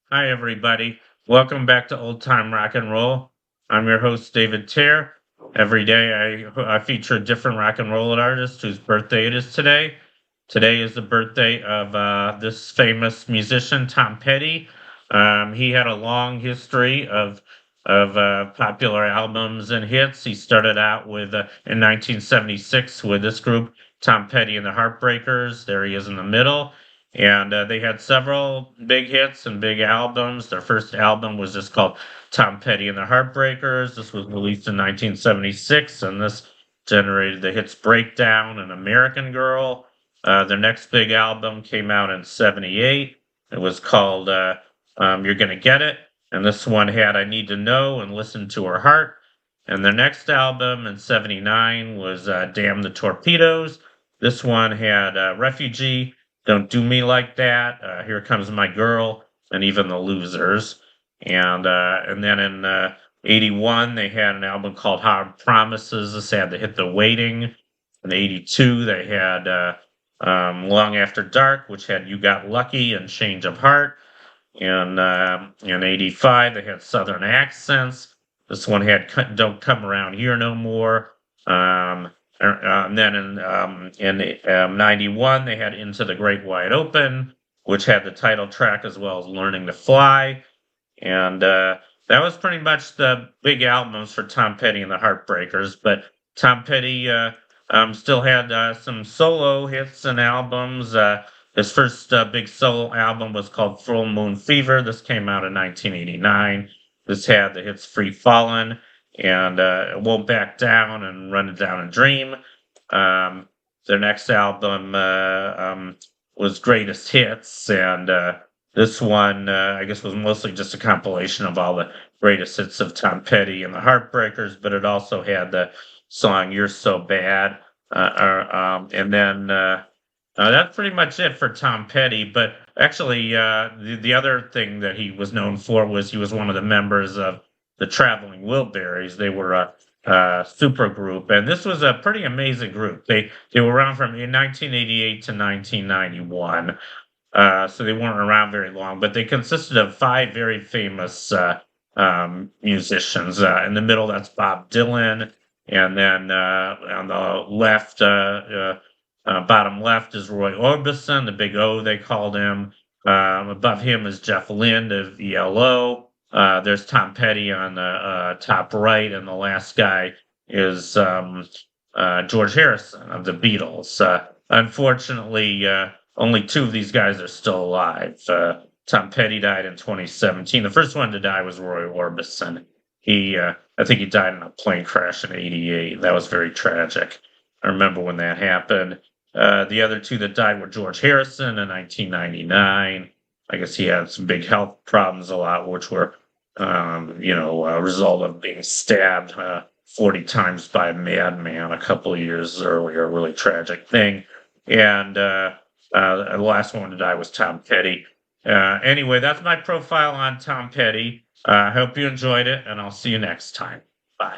Hi, everybody. Welcome back to Old Time Rock and Roll. I'm your host, David Tear. Every day I feature a different rock and roll artist whose birthday it is today. Today is the birthday of this famous musician, Tom Petty. He had a long history of popular albums and hits. He started out with in 1976 with this group, Tom Petty and the Heartbreakers. There he is in the middle. And they had several big hits and big albums. Their first album was just called Tom Petty and the Heartbreakers. This was released in 1976, and this generated the hits Breakdown and American Girl. Their next big album came out in 78. It was called You're Gonna Get It. And this one had I Need to Know and Listen to Her Heart. And their next album in 79 was Damn the Torpedoes. This one had Refugee, Don't Do Me Like That, Here Comes My Girl, and even The Losers. And then in 81, they had an album called Hard Promises. This had the hit The Waiting. In 82, they had Long After Dark, which had You Got Lucky and Change of Heart. In 85, they had Southern Accents. This one had Don't Come Around Here No More. And then in 91, they had Into the Great Wide Open, which had the title track as well as Learning to Fly. And that was pretty much the big albums for Tom Petty and the Heartbreakers. But Tom Petty still had some solo hits and albums. His first big solo album was called Full Moon Fever. This came out in 1989. This had the hits Free Fallin' and Won't Back Down and Run It Down and Dream. Um, their next album was Greatest Hits, and this one, I guess, was mostly just a compilation of all the greatest hits of Tom Petty and the Heartbreakers, but it also had the song You're So Bad. And then That's pretty much it for Tom Petty. But actually, the other thing that he was known for was he was one of the members of the Traveling Wilburys. They were a super group, and this was a pretty amazing group. They were around from in 1988 to 1991. So they weren't around very long, but they consisted of five very famous musicians. In the middle, that's Bob Dylan, and then on the left, bottom left, is Roy Orbison, the Big O they called him. Above him is Jeff Lynne of ELO. There's Tom Petty on the top right, and the last guy is George Harrison of the Beatles. Unfortunately, only two of these guys are still alive. Tom Petty died in 2017. The first one to die was Roy Orbison. I think he died in a plane crash in '88. That was very tragic. I remember when that happened. The other two that died were George Harrison in 1999. I guess he had some big health problems, a lot, which were, a result of being stabbed 40 times by a madman a couple of years earlier. A really tragic thing. And the last one to die was Tom Petty. Anyway, that's my profile on Tom Petty. I hope you enjoyed it, and I'll see you next time.